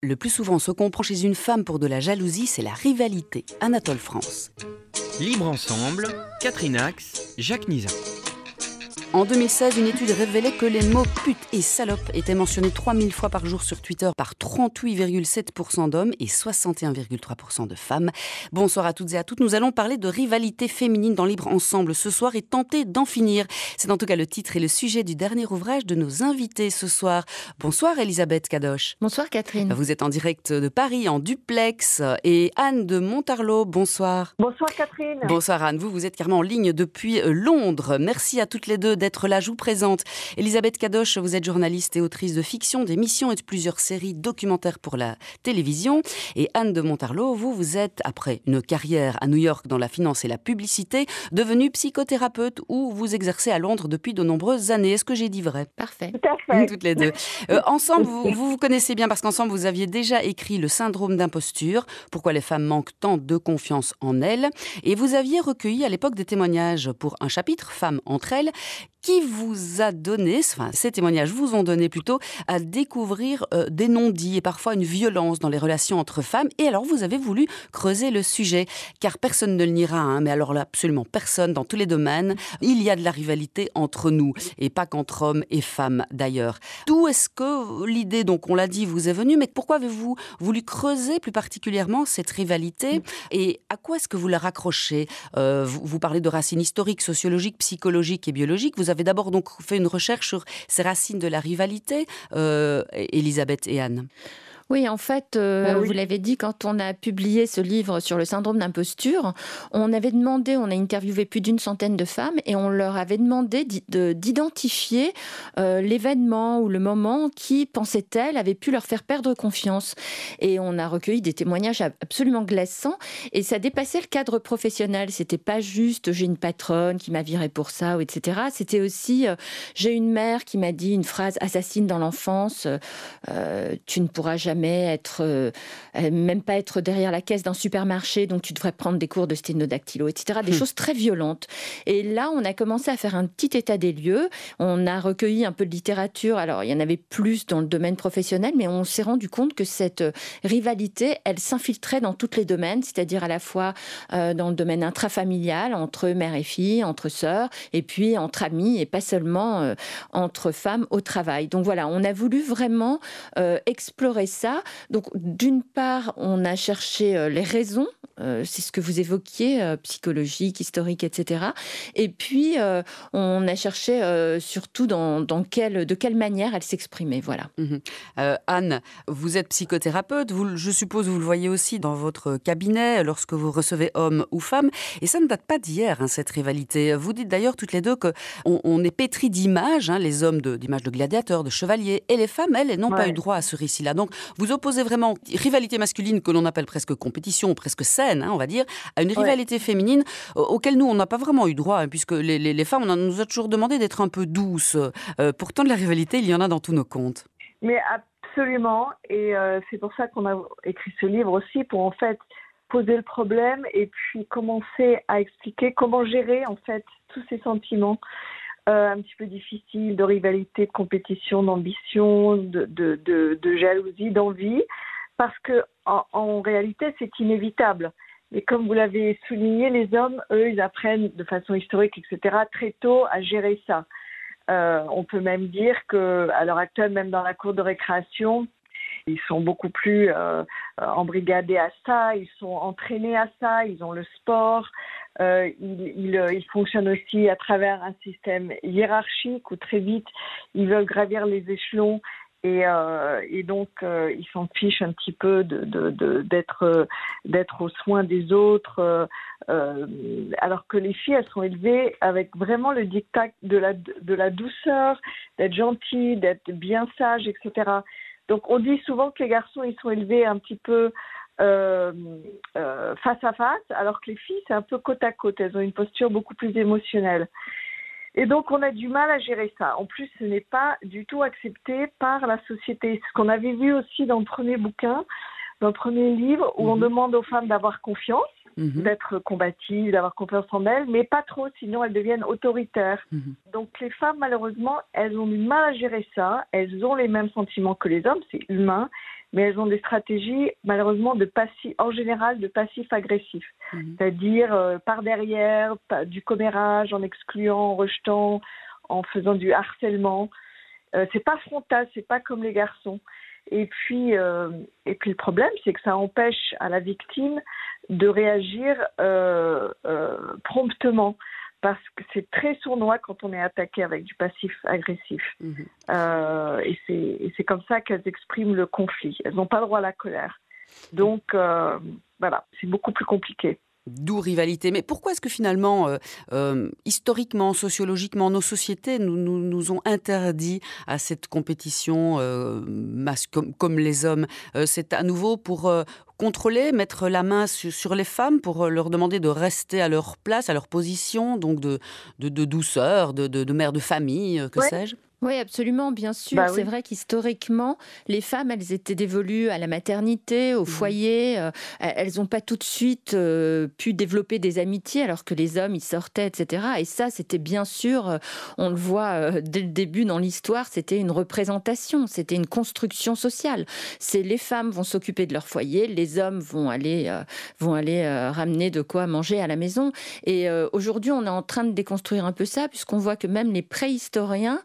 Le plus souvent, ce qu'on prend chez une femme pour de la jalousie, c'est la rivalité. Anatole France. Libre ensemble, Catherine Ax, Jacques Nizan. En 2016, une étude révélait que les mots pute et salope étaient mentionnés 3000 fois par jour sur Twitter par 38,7% d'hommes et 61,3% de femmes. Bonsoir à toutes et à toutes. Nous allons parler de rivalité féminine dans Libre Ensemble ce soir et tenter d'en finir. C'est en tout cas le titre et le sujet du dernier ouvrage de nos invités ce soir. Bonsoir Elisabeth Cadoche. Bonsoir Catherine. Vous êtes en direct de Paris, en duplex. Et Anne de Montarlot, bonsoir. Bonsoir Catherine. Bonsoir Anne, vous êtes carrément en ligne depuis Londres. Merci à toutes les deux d'être là, je vous présente. Elisabeth Cadoche, vous êtes journaliste et autrice de fiction, d'émissions et de plusieurs séries documentaires pour la télévision. Et Anne de Montarlot, vous êtes, après une carrière à New York dans la finance et la publicité, devenue psychothérapeute où vous exercez à Londres depuis de nombreuses années. Est-ce que j'ai dit vrai ? Parfait. Tout à fait. Toutes les deux. Ensemble, vous connaissez bien parce qu'ensemble, vous aviez déjà écrit Le syndrome d'imposture, pourquoi les femmes manquent tant de confiance en elles. Et vous aviez recueilli à l'époque des témoignages pour un chapitre, Femmes entre elles, qui vous a donné, enfin ces témoignages vous ont donné plutôt, à découvrir des non-dits et parfois une violence dans les relations entre femmes. Et alors vous avez voulu creuser le sujet, car personne ne le niera, mais alors là absolument personne, dans tous les domaines, il y a de la rivalité entre nous, et pas qu'entre hommes et femmes d'ailleurs. D'où est-ce que l'idée, donc on l'a dit, vous est venue, mais pourquoi avez-vous voulu creuser plus particulièrement cette rivalité et à quoi est-ce que vous la raccrochez ? Vous parlez de racines historiques, sociologiques, psychologiques et biologiques. Vous avez d'abord donc fait une recherche sur ces racines de la rivalité, Elisabeth et Anne. Oui, en fait, vous l'avez dit, quand on a publié ce livre sur le syndrome d'imposture, on avait demandé, on a interviewé plus d'une centaine de femmes et on leur avait demandé d'identifier l'événement ou le moment qui, pensaient-elles, avait pu leur faire perdre confiance. Et on a recueilli des témoignages absolument glaçants et ça dépassait le cadre professionnel. C'était pas juste j'ai une patronne qui m'a viré pour ça, ou etc. C'était aussi j'ai une mère qui m'a dit une phrase assassine dans l'enfance, tu ne pourras jamais même pas être derrière la caisse d'un supermarché, donc tu devrais prendre des cours de sténodactylo, etc. Des choses très violentes. Et là, on a commencé à faire un petit état des lieux. On a recueilli un peu de littérature. Alors, il y en avait plus dans le domaine professionnel, mais on s'est rendu compte que cette rivalité, elle s'infiltrait dans tous les domaines, c'est-à-dire à la fois dans le domaine intrafamilial, entre mère et fille, entre sœurs, et puis entre amis, et pas seulement entre femmes au travail. Donc voilà, on a voulu vraiment explorer ça. Donc, d'une part, on a cherché les raisons, c'est ce que vous évoquiez, psychologique, historique, etc. Et puis, on a cherché surtout de quelle manière elle s'exprimait. Voilà. Anne, vous êtes psychothérapeute, je suppose vous le voyez aussi dans votre cabinet lorsque vous recevez hommes ou femmes. Et ça ne date pas d'hier, cette rivalité. Vous dites d'ailleurs toutes les deux qu'on est pétri d'images, les hommes d'images de gladiateurs, de chevaliers, et les femmes, elles n'ont pas eu droit à ce récit-là. Donc, vous opposez vraiment rivalité masculine que l'on appelle presque compétition, presque saine, on va dire, à une rivalité féminine auquel nous, on n'a pas vraiment eu droit, puisque les femmes, on nous a toujours demandé d'être un peu douces. Pourtant, de la rivalité, il y en a dans tous nos contes. Mais absolument, et c'est pour ça qu'on a écrit ce livre aussi, pour en fait poser le problème et puis commencer à expliquer comment gérer en fait tous ces sentiments un petit peu difficiles de rivalité, de compétition, d'ambition, de jalousie, d'envie, parce que en réalité c'est inévitable. Et comme vous l'avez souligné, les hommes, eux, ils apprennent de façon historique, etc., très tôt à gérer ça. On peut même dire qu'à l'heure actuelle, même dans la cour de récréation, ils sont beaucoup plus embrigadés à ça, ils sont entraînés à ça, ils ont le sport. Ils fonctionnent aussi à travers un système hiérarchique où très vite, ils veulent gravir les échelons. Et donc, ils s'en fichent un petit peu d'être aux soins des autres, alors que les filles, elles sont élevées avec vraiment le diktat de la douceur, d'être gentilles, d'être bien sages, etc. Donc, on dit souvent que les garçons, ils sont élevés un petit peu face à face, alors que les filles, c'est un peu côte à côte. Elles ont une posture beaucoup plus émotionnelle. Et donc, on a du mal à gérer ça. En plus, ce n'est pas du tout accepté par la société. Ce qu'on avait vu aussi dans le premier bouquin, dans le premier livre, où on demande aux femmes d'avoir confiance, d'être combatives, d'avoir confiance en elles, mais pas trop, sinon elles deviennent autoritaires. Donc, les femmes, malheureusement, elles ont du mal à gérer ça. Elles ont les mêmes sentiments que les hommes, c'est humain. mais elles ont des stratégies, malheureusement, en général, de passif-agressif. C'est-à-dire par derrière, du commérage, en excluant, en rejetant, en faisant du harcèlement. C'est pas frontal, c'est pas comme les garçons. Et puis le problème, c'est que ça empêche à la victime de réagir promptement, parce que c'est très sournois quand on est attaqué avec du passif agressif. Et c'est comme ça qu'elles expriment le conflit. Elles n'ont pas droit à la colère. Donc voilà, c'est beaucoup plus compliqué. D'où rivalité. Mais pourquoi est-ce que finalement, historiquement, sociologiquement, nos sociétés nous ont interdit à cette compétition comme les hommes? C'est à nouveau pour contrôler, mettre la main sur les femmes, pour leur demander de rester à leur place, à leur position, donc de douceur, de mère de famille, que sais-je? Oui, absolument, bien sûr. C'est vrai qu'historiquement, les femmes, elles étaient dévolues à la maternité, au foyer. Elles n'ont pas tout de suite pu développer des amitiés, alors que les hommes, ils sortaient, etc. Et ça, c'était bien sûr, on le voit dès le début dans l'histoire, c'était une représentation, c'était une construction sociale. C'est les femmes vont s'occuper de leur foyer, les hommes vont aller ramener de quoi manger à la maison. Et aujourd'hui, on est en train de déconstruire un peu ça, puisqu'on voit que même les préhistoriens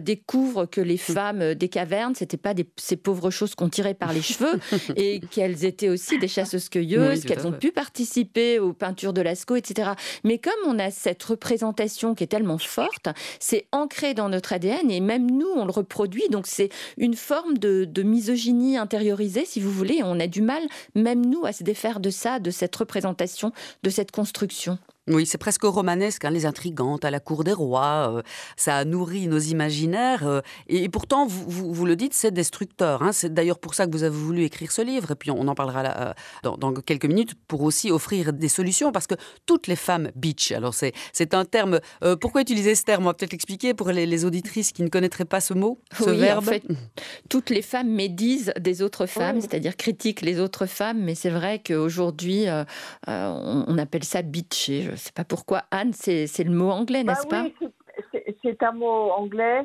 découvrent que les femmes des cavernes, c'était pas ces pauvres choses qu'on tirait par les cheveux, et qu'elles étaient aussi des chasseuses-cueilleuses, qu'elles ont pu participer aux peintures de Lascaux, etc. Mais comme on a cette représentation qui est tellement forte, c'est ancré dans notre ADN, et même nous, on le reproduit, donc c'est une forme de misogynie intériorisée, si vous voulez. On a du mal, même nous, à se défaire de ça, de cette représentation, de cette construction. Oui, c'est presque romanesque, les intrigantes à la cour des rois, ça nourrit nos imaginaires, et pourtant, vous le dites, c'est destructeur. C'est d'ailleurs pour ça que vous avez voulu écrire ce livre, et puis on en parlera dans quelques minutes, pour aussi offrir des solutions, parce que toutes les femmes bitch, alors c'est un terme, pourquoi utiliser ce terme? On va peut-être l'expliquer pour les auditrices qui ne connaîtraient pas ce mot, ce verbe. En fait, toutes les femmes médisent des autres femmes, c'est-à-dire critiquent les autres femmes, mais c'est vrai qu'aujourd'hui, on appelle ça bitcher. Je ne sais pas pourquoi. Anne, c'est le mot anglais, n'est-ce pas? Oui, c'est un mot anglais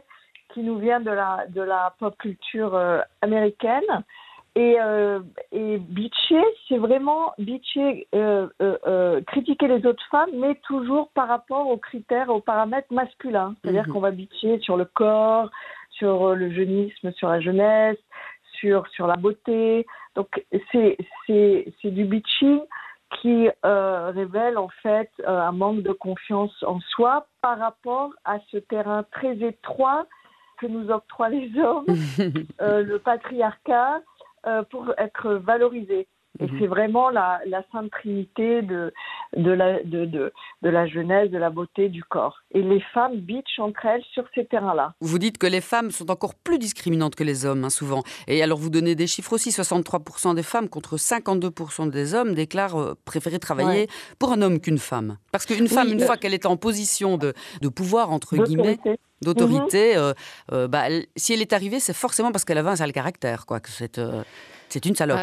qui nous vient de la pop culture américaine. Et bitcher, c'est vraiment critiquer les autres femmes, mais toujours par rapport aux critères, aux paramètres masculins. C'est-à-dire qu'on va bitcher sur le corps, sur le jeunisme, sur la jeunesse, sur la beauté. Donc c'est du bitching qui révèle en fait un manque de confiance en soi par rapport à ce terrain très étroit que nous octroient les hommes, le patriarcat, pour être valorisés. Et c'est vraiment la sainte trinité de la jeunesse, de la beauté, du corps. Et les femmes bitchent entre elles sur ces terrains-là. Vous dites que les femmes sont encore plus discriminantes que les hommes, souvent. Et alors vous donnez des chiffres aussi, 63% des femmes contre 52% des hommes déclarent préférer travailler pour un homme qu'une femme. Parce qu'une femme, une fois qu'elle est en position de pouvoir, entre guillemets, d'autorité, si elle est arrivée, c'est forcément parce qu'elle avait un sale caractère, quoi, que c'est une salope.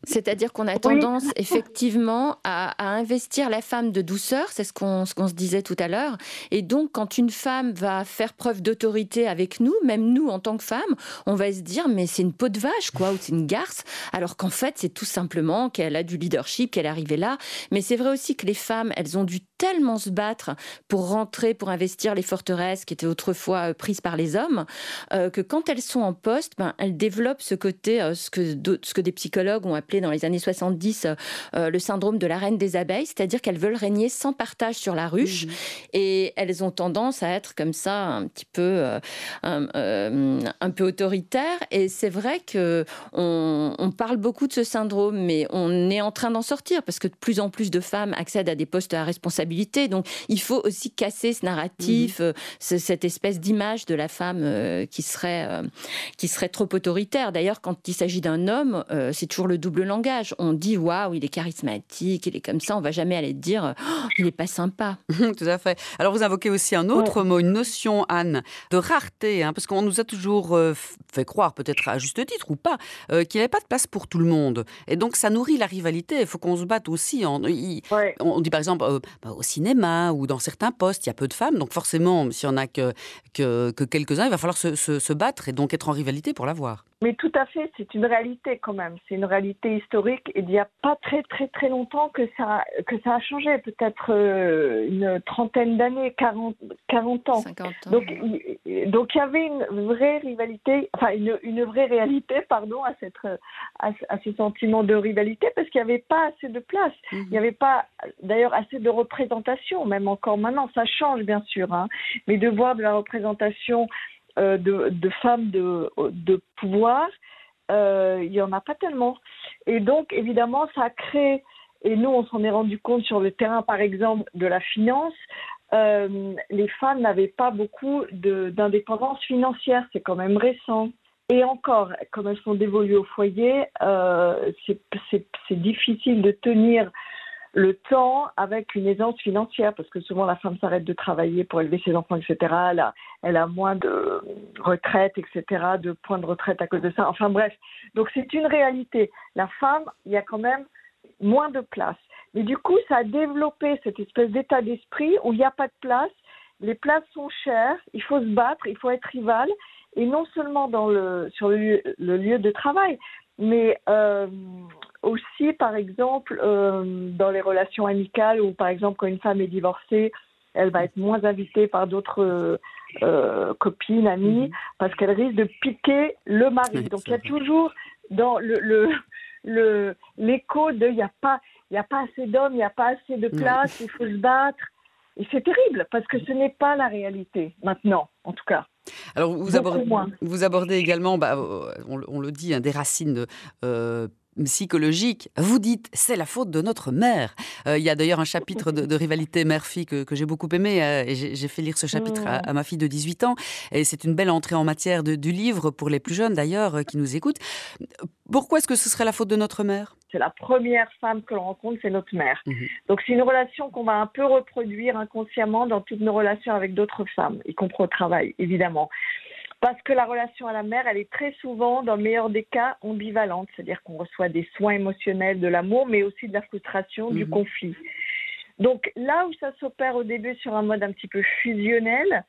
C'est-à-dire qu'on a tendance effectivement à investir la femme de douceur, c'est ce qu'on se disait tout à l'heure. Et donc, quand une femme va faire preuve d'autorité avec nous, même nous en tant que femmes, on va se dire mais c'est une peau de vache, quoi, ou c'est une garce, alors qu'en fait c'est tout simplement qu'elle a du leadership, qu'elle est arrivée là. Mais c'est vrai aussi que les femmes, elles ont dû tellement se battre pour rentrer, pour investir les forteresses qui étaient autrefois prises par les hommes, que quand elles sont en poste, elles développent ce côté, ce que des psychologues ont appelé dans les années 70 le syndrome de la reine des abeilles, c'est-à-dire qu'elles veulent régner sans partage sur la ruche, et elles ont tendance à être comme ça un petit peu un peu autoritaire. Et c'est vrai que on parle beaucoup de ce syndrome, mais on est en train d'en sortir parce que de plus en plus de femmes accèdent à des postes à responsabilité. Donc il faut aussi casser ce narratif, cette espèce d'image de la femme qui serait trop autoritaire. D'ailleurs, quand il s'agit d'un homme, c'est toujours le double langage. On dit waouh, il est charismatique, il est comme ça. On va jamais aller dire il est pas sympa. Tout à fait. Alors vous invoquez aussi un autre mot, une notion, Anne, de rareté, parce qu'on nous a toujours fait croire, peut-être à juste titre ou pas, qu'il n'y avait pas de place pour tout le monde. Et donc ça nourrit la rivalité. Il faut qu'on se batte aussi. On dit par exemple au cinéma ou dans certains postes, il y a peu de femmes. Donc forcément, s'il n'y en a que quelques-uns, il va falloir se battre et donc être en rivalité pour l'avoir. Mais tout à fait, c'est une réalité quand même. C'est une réalité historique. Et il n'y a pas très longtemps que ça a changé. Peut-être une trentaine d'années, 40 ans. 50 ans. Donc il y avait une vraie rivalité, enfin une vraie réalité, pardon, à ce sentiment de rivalité, parce qu'il n'y avait pas assez de place. Il n'y avait pas, d'ailleurs, assez de représentation, même encore maintenant. Ça change, bien sûr, hein, mais de voir de la représentation de femmes de pouvoir, il n'y en a pas tellement. Et donc, évidemment, ça crée, et nous, on s'en est rendu compte sur le terrain, par exemple, de la finance, les femmes n'avaient pas beaucoup d'indépendance financière. C'est quand même récent. Et encore, comme elles sont dévolues au foyer, c'est difficile de tenir le temps avec une aisance financière, parce que souvent la femme s'arrête de travailler pour élever ses enfants, etc. Elle a moins de retraite, etc., de points de retraite à cause de ça. Enfin bref, donc c'est une réalité. La femme, il y a quand même moins de place. Mais du coup, ça a développé cette espèce d'état d'esprit où il n'y a pas de place, les places sont chères, il faut se battre, il faut être rival, et non seulement sur le lieu de travail, mais aussi, par exemple, dans les relations amicales, où par exemple, quand une femme est divorcée, elle va être moins invitée par d'autres copines, amies, parce qu'elle risque de piquer le mari. Donc il y a toujours dans l'écho de il n'y a pas assez d'hommes, il n'y a pas assez de place, il faut se battre. Et c'est terrible, parce que ce n'est pas la réalité, maintenant, en tout cas. Alors, vous abordez également, on le dit, des racines psychologiques. Vous dites, c'est la faute de notre mère. Il y a d'ailleurs un chapitre de rivalité mère-fille que j'ai beaucoup aimé. Et j'ai fait lire ce chapitre à ma fille de 18 ans. Et c'est une belle entrée en matière du livre, pour les plus jeunes d'ailleurs, qui nous écoutent. Pourquoi est-ce que ce serait la faute de notre mère ? C'est la première femme que l'on rencontre, c'est notre mère. Donc c'est une relation qu'on va un peu reproduire inconsciemment dans toutes nos relations avec d'autres femmes, y compris au travail, évidemment. Parce que la relation à la mère, elle est très souvent, dans le meilleur des cas, ambivalente. C'est-à-dire qu'on reçoit des soins émotionnels, de l'amour, mais aussi de la frustration, du conflit. Donc là où ça s'opère au début sur un mode un petit peu fusionnel,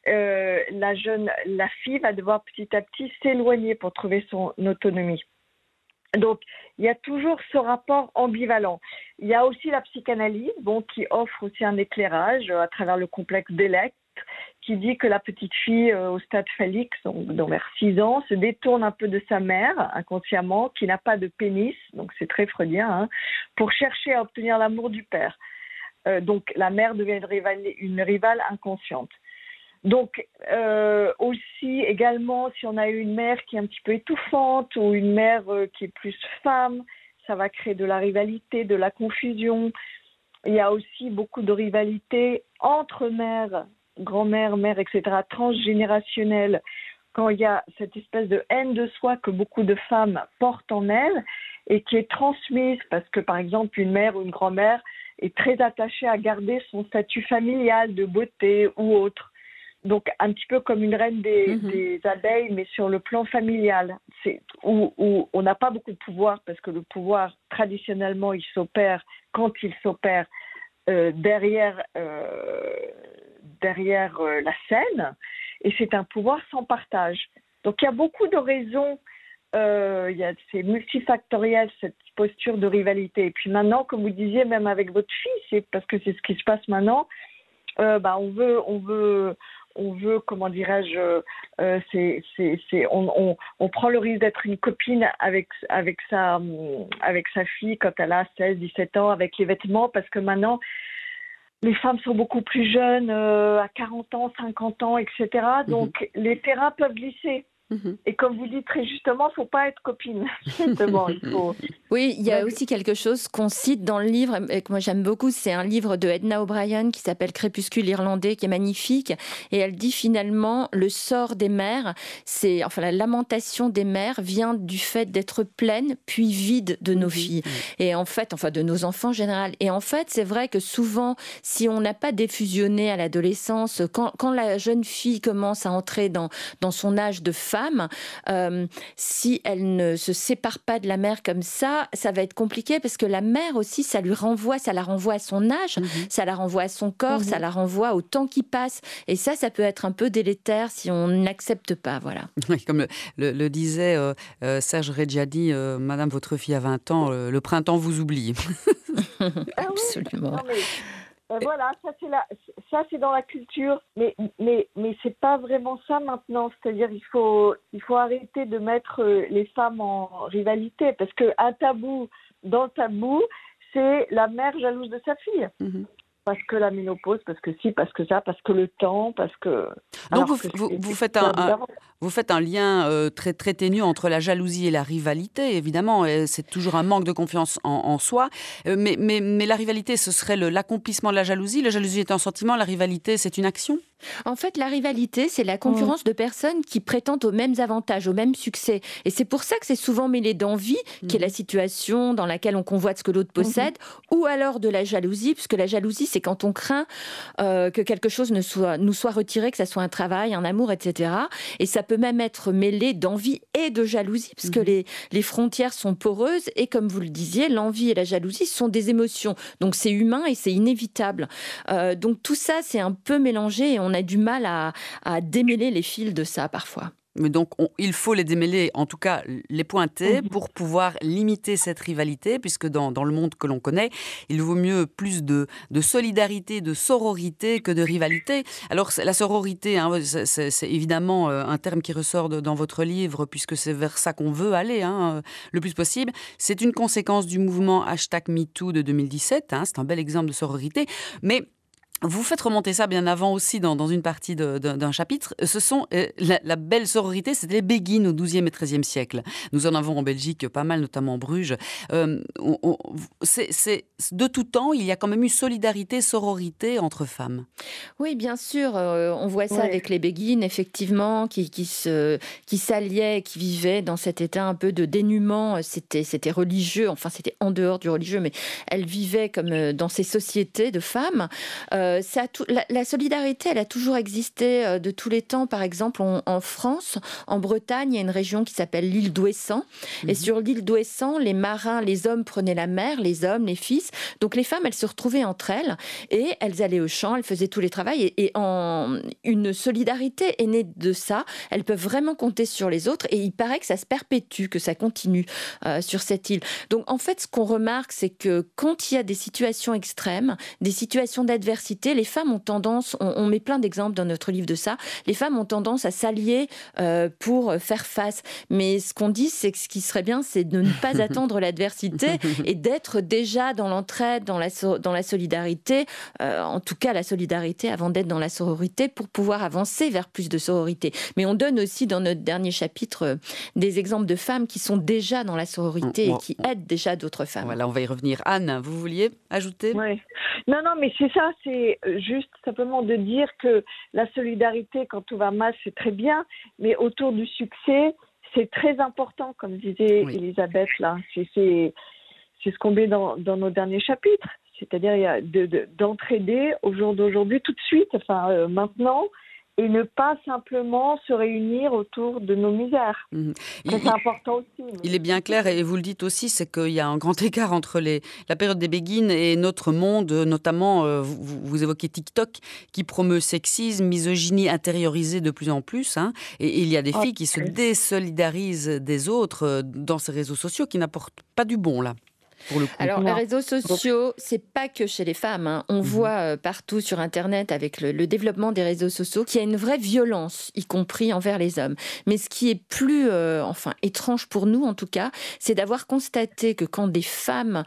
la fille va devoir petit à petit s'éloigner pour trouver son autonomie. Donc, il y a toujours ce rapport ambivalent. Il y a aussi la psychanalyse, qui offre aussi un éclairage à travers le complexe d'Electre, qui dit que la petite fille au stade phallique, donc vers 6 ans, se détourne un peu de sa mère, inconsciemment, qui n'a pas de pénis, donc c'est très freudien, pour chercher à obtenir l'amour du père. Donc, la mère devient une rivale inconsciente. Donc, aussi, également, si on a une mère qui est un petit peu étouffante ou une mère qui est plus femme, ça va créer de la rivalité, de la confusion. Il y a aussi beaucoup de rivalité entre mères, grand-mère, mère, etc., transgénérationnelle, quand il y a cette espèce de haine de soi que beaucoup de femmes portent en elles et qui est transmise parce que, par exemple, une mère ou une grand-mère est très attachée à garder son statut familial de beauté ou autre. Donc, un petit peu comme une reine des abeilles, mais sur le plan familial, où on n'a pas beaucoup de pouvoir, parce que le pouvoir, traditionnellement, il s'opère quand il s'opère derrière la scène, et c'est un pouvoir sans partage. Donc, il y a beaucoup de raisons, c'est multifactoriel, cette posture de rivalité. Et puis maintenant, comme vous disiez, même avec votre fille, c'est parce que c'est ce qui se passe maintenant, on veut, comment dirais-je, on prend le risque d'être une copine avec sa fille quand elle a 16, 17 ans, avec les vêtements, parce que maintenant, les femmes sont beaucoup plus jeunes, à 40 ans, 50 ans, etc. Donc, les terrains peuvent glisser. Et comme vous dites très justement, il ne faut pas être copine. Justement, il faut... Oui, il y a aussi quelque chose qu'on cite dans le livre et que moi j'aime beaucoup. C'est un livre de Edna O'Brien qui s'appelle Crépuscule irlandais, qui est magnifique. Et elle dit finalement, le sort des mères, la lamentation des mères vient du fait d'être pleines puis vides de nos filles. Et en fait, de nos enfants en général. Et en fait, c'est vrai que souvent, si on n'a pas défusionné à l'adolescence, quand la jeune fille commence à entrer dans son âge de femme, femme, si elle ne se sépare pas de la mère comme ça va être compliqué parce que la mère aussi, ça la renvoie à son âge, ça la renvoie à son corps, ça la renvoie au temps qui passe. Et ça peut être un peu délétère si on n'accepte pas, voilà. Oui, comme le disait Serge Reggiani, Madame, votre fille a 20 ans, le printemps vous oublie. Absolument. Non, mais, voilà, ça c'est dans la culture, mais c'est pas vraiment ça maintenant. C'est-à-dire il faut arrêter de mettre les femmes en rivalité, parce que un tabou dans le tabou, c'est la mère jalouse de sa fille. Parce que la ménopause, parce que si, parce que ça, parce que le temps, parce que... Donc vous faites un lien très, très ténu entre la jalousie et la rivalité, évidemment. C'est toujours un manque de confiance en soi. Mais la rivalité, ce serait l'accomplissement de la jalousie. La jalousie est un sentiment, la rivalité, c'est une action ? En fait, la rivalité, c'est la concurrence de personnes qui prétendent aux mêmes avantages, au même succès. Et c'est pour ça que c'est souvent mêlé d'envie, qui est la situation dans laquelle on convoite ce que l'autre possède, ou alors de la jalousie, puisque la jalousie, c'est quand on craint que quelque chose nous soit retiré, que ça soit un travail, un amour, etc. Et ça peut même être mêlé d'envie et de jalousie, parce que les frontières sont poreuses. Et comme vous le disiez, l'envie et la jalousie sont des émotions. Donc c'est humain et c'est inévitable. Donc tout ça, c'est un peu mélangé et on a du mal à démêler les fils de ça parfois. Mais donc, il faut les démêler, en tout cas les pointer, pour pouvoir limiter cette rivalité, puisque dans le monde que l'on connaît, il vaut mieux plus de solidarité, de sororité que de rivalité. Alors, la sororité, c'est évidemment un terme qui ressort dans votre livre, puisque c'est vers ça qu'on veut aller le plus possible. C'est une conséquence du mouvement #MeToo de 2017, c'est un bel exemple de sororité, mais... Vous faites remonter ça bien avant aussi dans une partie d'un chapitre. Ce sont la belle sororité, c'était les béguines au XIIe et XIIIe siècle. Nous en avons en Belgique pas mal, notamment en Bruges. C'est de tout temps, il y a quand même eu solidarité, sororité entre femmes. Oui, bien sûr. On voit ça avec les béguines, effectivement, qui s'alliaient, qui vivaient dans cet état un peu de dénuement. C'était religieux, enfin c'était en dehors du religieux, mais elles vivaient comme dans ces sociétés de femmes. La solidarité, elle a toujours existé de tous les temps. Par exemple, en France, en Bretagne, il y a une région qui s'appelle l'île d'Ouessant. Et sur l'île d'Ouessant, les marins, les hommes prenaient la mer, les hommes, les fils. Donc les femmes, elles se retrouvaient entre elles et elles allaient au champ, elles faisaient tous les travaux. Et une solidarité est née de ça. Elles peuvent vraiment compter sur les autres. Et il paraît que ça se perpétue, que ça continue sur cette île. Donc en fait, ce qu'on remarque, c'est que quand il y a des situations extrêmes, des situations d'adversité, les femmes ont tendance, on met plein d'exemples dans notre livre de ça, les femmes ont tendance à s'allier pour faire face. Mais ce qu'on dit, c'est que ce qui serait bien, c'est de ne pas attendre l'adversité et d'être déjà dans l'entraide, dans la solidarité, en tout cas la solidarité avant d'être dans la sororité pour pouvoir avancer vers plus de sororité. Mais on donne aussi dans notre dernier chapitre des exemples de femmes qui sont déjà dans la sororité et qui aident déjà d'autres femmes. Voilà, on va y revenir. Anne, vous vouliez ajouter ? Oui. Non, mais c'est ça, c'est juste simplement de dire que la solidarité, quand tout va mal, c'est très bien, mais autour du succès, c'est très important, comme disait Elisabeth, là. C'est ce qu'on met dans nos derniers chapitres. C'est-à-dire, il y a d'entraider au jour d'aujourd'hui, tout de suite, maintenant, et ne pas simplement se réunir autour de nos misères. C'est important aussi. Il est bien clair, et vous le dites aussi, c'est qu'il y a un grand écart entre la période des béguines et notre monde, notamment, vous évoquez TikTok, qui promeut sexisme, misogynie intériorisée de plus en plus, et il y a des filles qui se désolidarisent des autres dans ces réseaux sociaux qui n'apportent pas du bon, là. Alors, les réseaux sociaux, c'est pas que chez les femmes. On voit partout sur Internet, avec le développement des réseaux sociaux, qu'il y a une vraie violence, y compris envers les hommes. Mais ce qui est plus étrange pour nous, en tout cas, c'est d'avoir constaté que quand des femmes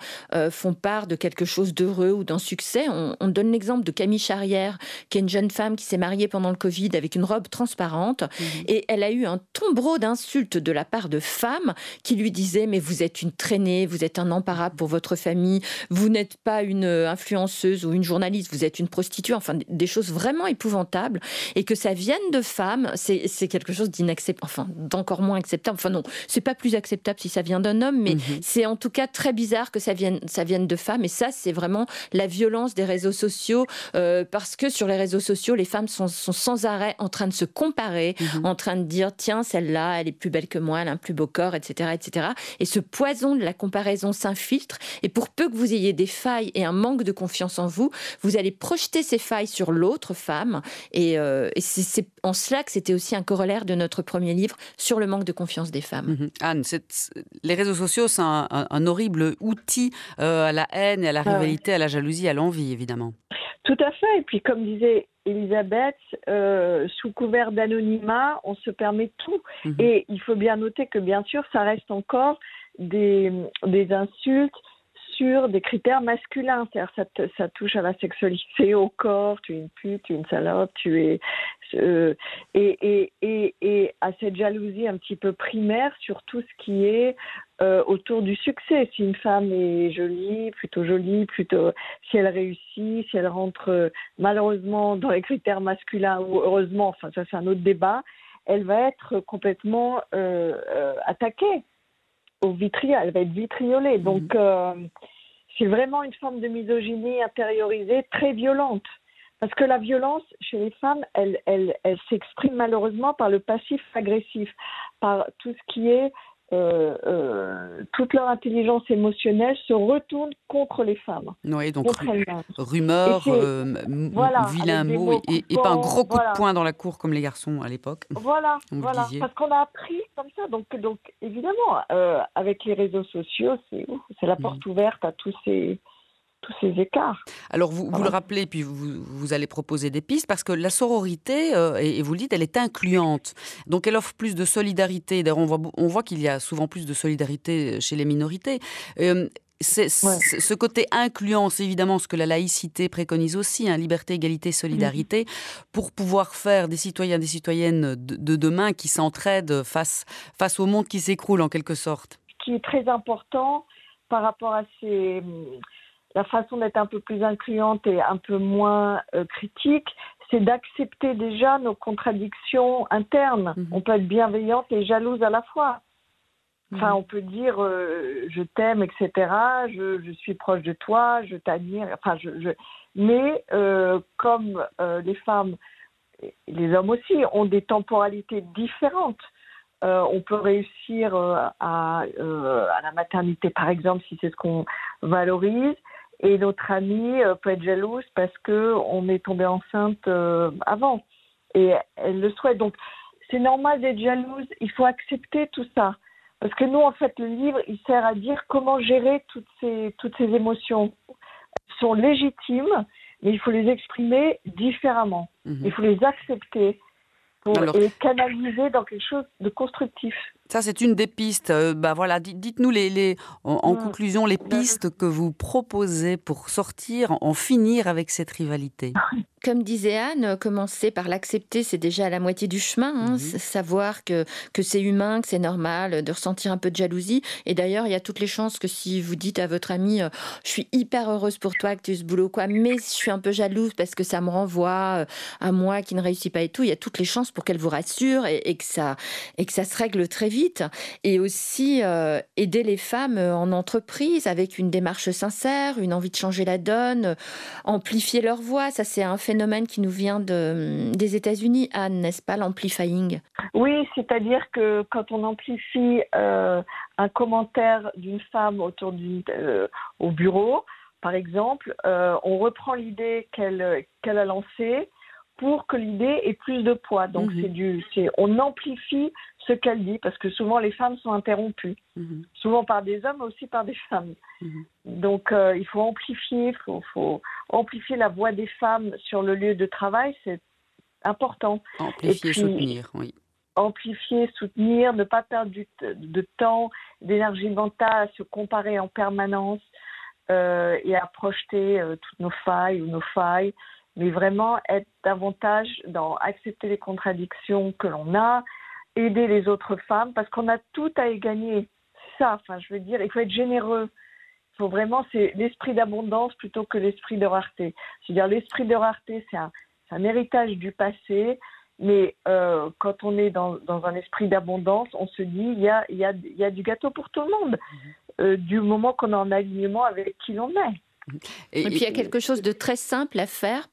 font part de quelque chose d'heureux ou d'un succès, on donne l'exemple de Camille Charrière, qui est une jeune femme qui s'est mariée pendant le Covid avec une robe transparente. Et elle a eu un tombereau d'insultes de la part de femmes qui lui disaient « mais vous êtes une traînée, vous êtes un embarras irréparable pour votre famille. Vous n'êtes pas une influenceuse ou une journaliste, vous êtes une prostituée. Enfin, des choses vraiment épouvantables. Et que ça vienne de femmes, c'est quelque chose d'inacceptable, enfin, d'encore moins acceptable. Enfin non, c'est pas plus acceptable si ça vient d'un homme, mais c'est en tout cas très bizarre que ça vienne de femmes. Et ça, c'est vraiment la violence des réseaux sociaux, parce que sur les réseaux sociaux, les femmes sont sans arrêt en train de se comparer, en train de dire, tiens, celle-là, elle est plus belle que moi, elle a un plus beau corps, etc., etc. Et ce poison de la comparaison s'infiltre. Et pour peu que vous ayez des failles et un manque de confiance en vous, vous allez projeter ces failles sur l'autre femme. Et c'est en cela que c'était aussi un corollaire de notre premier livre sur le manque de confiance des femmes. Anne, les réseaux sociaux, c'est un horrible outil à la haine et à la rivalité, à la jalousie, à l'envie, évidemment. Tout à fait. Et puis, comme disait Elisabeth, sous couvert d'anonymat, on se permet tout. Et il faut bien noter que, bien sûr, ça reste encore des insultes sur des critères masculins. C'est-à-dire ça touche à la sexualité, au corps, tu es une pute, tu es une salope, tu es... et à cette jalousie un petit peu primaire sur tout ce qui est autour du succès. Si une femme est jolie, si elle réussit, si elle rentre malheureusement dans les critères masculins ou heureusement, enfin ça c'est un autre débat, elle va être complètement attaquée. Elle va être vitriolée. Donc, c'est vraiment une forme de misogynie intériorisée très violente. Parce que la violence, chez les femmes, elle s'exprime malheureusement par le passif agressif, par tout ce qui est... toute leur intelligence émotionnelle se retourne contre les femmes. Oui, donc rumeurs, vilains mots et pas un gros coup de poing dans la cour comme les garçons à l'époque. Voilà. Parce qu'on a appris comme ça. Donc évidemment, avec les réseaux sociaux, c'est la porte ouverte à tous ces écarts. Alors, vous le rappelez, puis vous allez proposer des pistes, parce que la sororité, et vous le dites, elle est incluante. Donc, elle offre plus de solidarité. D'ailleurs, on voit qu'il y a souvent plus de solidarité chez les minorités. Ce côté incluant, c'est évidemment ce que la laïcité préconise aussi, liberté, égalité, solidarité, pour pouvoir faire des citoyens, des citoyennes de demain qui s'entraident face au monde qui s'écroule, en quelque sorte. Ce qui est très important par rapport à la façon d'être un peu plus incluante et un peu moins critique, c'est d'accepter déjà nos contradictions internes. On peut être bienveillante et jalouse à la fois. Enfin, on peut dire je t'aime, etc. Je suis proche de toi, je t'admire. Enfin, mais comme les femmes, et les hommes aussi, ont des temporalités différentes. On peut réussir à la maternité, par exemple, si c'est ce qu'on valorise. Et notre amie peut être jalouse parce qu'on est tombé enceinte avant. Et elle le souhaite. Donc, c'est normal d'être jalouse. Il faut accepter tout ça. Parce que nous, en fait, le livre, il sert à dire comment gérer toutes ces émotions. Elles sont légitimes, mais il faut les exprimer différemment. Il faut les accepter et les canaliser dans quelque chose de constructif. Ça, c'est une des pistes. Voilà, dites-nous en conclusion les pistes que vous proposez pour sortir, en finir avec cette rivalité. Comme disait Anne, commencer par l'accepter, c'est déjà la moitié du chemin. Savoir que c'est humain, que c'est normal de ressentir un peu de jalousie. Et d'ailleurs, il y a toutes les chances que si vous dites à votre ami je suis hyper heureuse pour toi que tu aies ce boulot, mais je suis un peu jalouse parce que ça me renvoie à moi qui ne réussit pas et tout, il y a toutes les chances pour qu'elle vous rassure et que ça se règle très vite. Et aussi aider les femmes en entreprise avec une démarche sincère, une envie de changer la donne, amplifier leur voix. Ça, c'est un phénomène qui nous vient des États-Unis, Anne, n'est-ce pas, l'amplifying? Oui, c'est-à-dire que quand on amplifie un commentaire d'une femme au bureau, par exemple, on reprend l'idée qu'elle a lancée pour que l'idée ait plus de poids. Donc, on amplifie ce qu'elle dit, parce que souvent, les femmes sont interrompues. Souvent par des hommes, mais aussi par des femmes. Donc, il faut amplifier, faut amplifier la voix des femmes sur le lieu de travail, c'est important. Amplifier, soutenir, oui. Amplifier, soutenir, ne pas perdre de temps, d'énergie mentale, à se comparer en permanence et à projeter toutes nos failles ou nos failles, mais vraiment être davantage dans accepter les contradictions que l'on a, aider les autres femmes, parce qu'on a tout à y gagner. C'est ça, enfin, je veux dire, il faut être généreux. Il faut vraiment, c'est l'esprit d'abondance plutôt que l'esprit de rareté. C'est-à-dire l'esprit de rareté, c'est un héritage du passé, mais quand on est dans un esprit d'abondance, on se dit il y a du gâteau pour tout le monde, du moment qu'on est en alignement avec qui l'on est. Et puis il y a quelque chose de très simple à faire,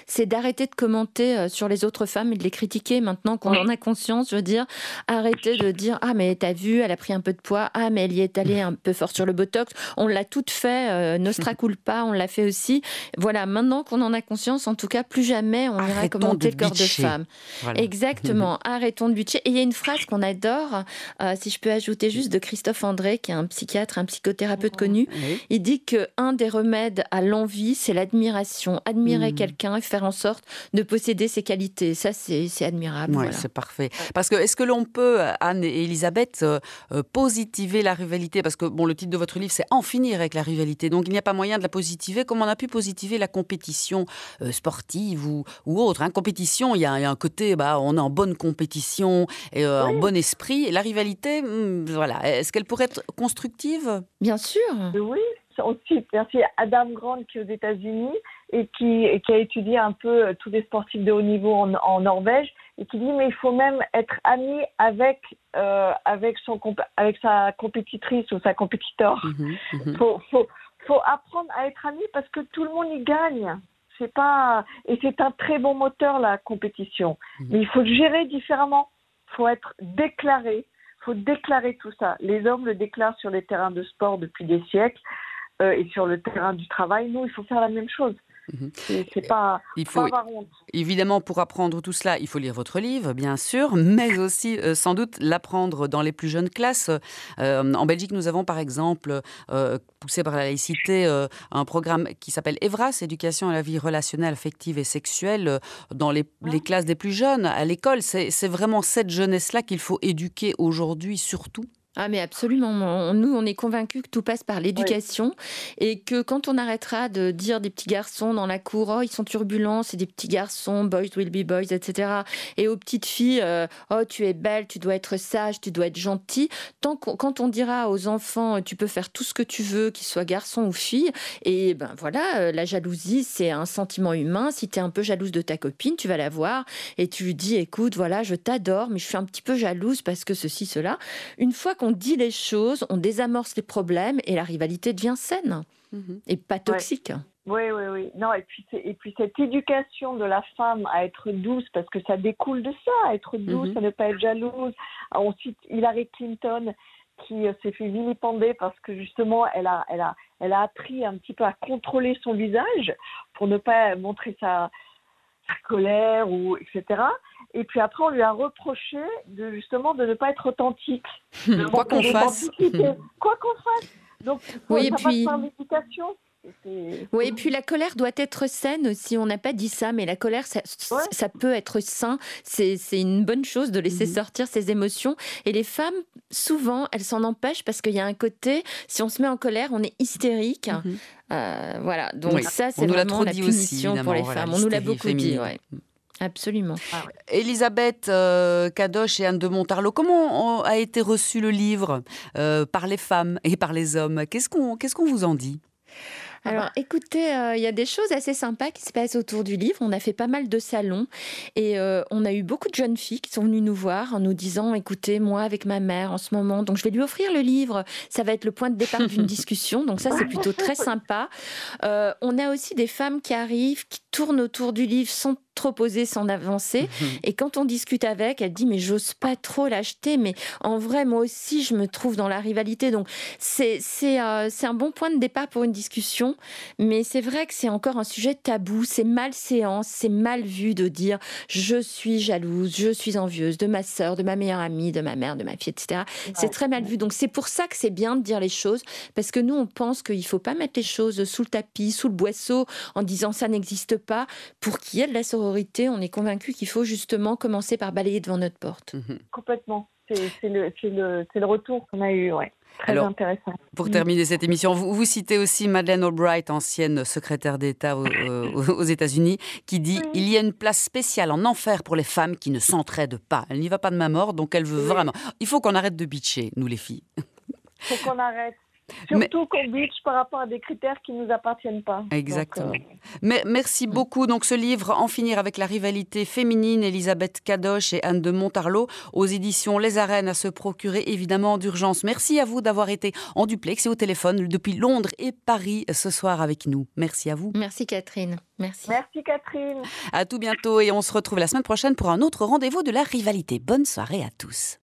c'est d'arrêter de commenter sur les autres femmes et de les critiquer maintenant qu'on en a conscience. Je veux dire, arrêter de dire « Ah, mais t'as vu, elle a pris un peu de poids. Ah, mais elle y est allée un peu fort sur le botox. On l'a toute fait. Nostra culpa, on l'a fait aussi. » Voilà, maintenant qu'on en a conscience, en tout cas, plus jamais on ira commenter le corps de femme. Voilà. Exactement, arrêtons de butcher. Et il y a une phrase qu'on adore, si je peux ajouter juste, de Christophe André, qui est un psychiatre, un psychothérapeute connu. Il dit qu'un des remède à l'envie, c'est l'admiration. Admirer quelqu'un et faire en sorte de posséder ses qualités. Ça, c'est admirable. Oui, voilà. C'est parfait. Parce que, est-ce que l'on peut, Anne et Elisabeth, positiver la rivalité? Parce que, bon, le titre de votre livre, c'est « En finir avec la rivalité ». Donc, il n'y a pas moyen de la positiver comme on a pu positiver la compétition sportive ou autre. Compétition, il y a un côté, on est en bonne compétition, et, en bon esprit. Et la rivalité, voilà. Est-ce qu'elle pourrait être constructive? Bien sûr. Oui. Aussi, merci Adam Grant qui est aux États-Unis et qui a étudié un peu tous les sportifs de haut niveau en Norvège et qui dit mais il faut même être ami avec sa compétitrice ou sa compétiteur. Faut apprendre à être ami parce que tout le monde y gagne. Et c'est un très bon moteur la compétition. Mais il faut le gérer différemment. Il faut être déclaré. Il faut déclarer tout ça. Les hommes le déclarent sur les terrains de sport depuis des siècles. Et sur le terrain du travail, nous, il faut faire la même chose. C'est pas, il faut, pas avoir honte. Évidemment, pour apprendre tout cela, il faut lire votre livre, bien sûr, mais aussi, sans doute, l'apprendre dans les plus jeunes classes. En Belgique, nous avons, par exemple, poussé par la laïcité, un programme qui s'appelle EVRAS, Éducation à la vie relationnelle, affective et sexuelle, dans les classes des plus jeunes, à l'école. C'est vraiment cette jeunesse-là qu'il faut éduquer aujourd'hui, surtout. Ah mais absolument, nous on est convaincus que tout passe par l'éducation et que quand on arrêtera de dire des petits garçons dans la cour, oh ils sont turbulents, c'est des petits garçons, boys will be boys, etc. Et aux petites filles, oh tu es belle, tu dois être sage, tu dois être gentille. Quand on dira aux enfants, tu peux faire tout ce que tu veux, qu'ils soient garçons ou filles, et ben voilà, la jalousie c'est un sentiment humain. Si tu es un peu jalouse de ta copine, tu vas la voir et tu lui dis, écoute, voilà, je t'adore, mais je suis un petit peu jalouse parce que ceci, cela. Une fois qu'on dit les choses, on désamorce les problèmes et la rivalité devient saine et pas toxique. Oui. Non, et puis cette éducation de la femme à être douce, parce que ça découle de ça, à être douce, à ne pas être jalouse. On cite Hillary Clinton qui s'est fait vilipender parce que justement elle a appris un petit peu à contrôler son visage pour ne pas montrer sa colère etc. Et puis après, on lui a reproché de ne pas être authentique. Quoi qu'on fasse. Quoi qu'on fasse. Donc, ça passe par l'éducation. Oui, et puis la colère doit être saine aussi. On n'a pas dit ça, mais la colère, ça peut être sain. C'est une bonne chose de laisser sortir ses émotions. Et les femmes, souvent, elles s'en empêchent parce qu'il y a un côté, si on se met en colère, on est hystérique. Voilà, donc ça, c'est vraiment la punition aussi, pour les femmes. On nous l'a beaucoup dit, Absolument. Elisabeth Kadosh et Anne de Montarlot, comment a été reçu le livre par les femmes et par les hommes? Qu'est-ce qu'on vous en dit? Alors, écoutez, il y a des choses assez sympas qui se passent autour du livre. On a fait pas mal de salons et on a eu beaucoup de jeunes filles qui sont venues nous voir en nous disant « Écoutez, moi, avec ma mère en ce moment, donc je vais lui offrir le livre. Ça va être le point de départ d'une discussion. » Donc ça, c'est plutôt très sympa. On a aussi des femmes qui arrivent, qui tournent autour du livre sans trop oser s'en avancer. Et quand on discute avec, elle dit « Mais j'ose pas trop l'acheter. Mais en vrai, moi aussi, je me trouve dans la rivalité. » Donc, c'est un bon point de départ pour une discussion. Mais c'est vrai que c'est encore un sujet tabou. C'est malséance, c'est mal vu de dire « Je suis jalouse, je suis envieuse de ma sœur, de ma meilleure amie, de ma mère, de ma fille, etc. » C'est très mal vu. Donc, c'est pour ça que c'est bien de dire les choses. Parce que nous, on pense qu'il ne faut pas mettre les choses sous le tapis, sous le boisseau, en disant « Ça n'existe pas ». Pour qu'il y ait de la sororité, on est convaincu qu'il faut justement commencer par balayer devant notre porte. Complètement. C'est le retour qu'on a eu, Très intéressant. Pour terminer cette émission, vous citez aussi Madeleine Albright, ancienne secrétaire d'État aux États-Unis, qui dit « Il y a une place spéciale en enfer pour les femmes qui ne s'entraident pas. Elle n'y va pas de main morte, donc elle veut vraiment... Il faut qu'on arrête de bitcher, nous les filles. » Il faut qu'on arrête. Surtout qu'on bitch par rapport à des critères qui ne nous appartiennent pas. Exactement. Donc, Mais merci beaucoup. Donc, ce livre, En finir avec la rivalité féminine, Elisabeth Cadoche et Anne de Montarlot, aux éditions Les Arènes, à se procurer évidemment d'urgence. Merci à vous d'avoir été en duplex et au téléphone depuis Londres et Paris ce soir avec nous. Merci à vous. Merci Catherine. Merci. Merci Catherine. À tout bientôt et on se retrouve la semaine prochaine pour un autre rendez-vous de la rivalité. Bonne soirée à tous.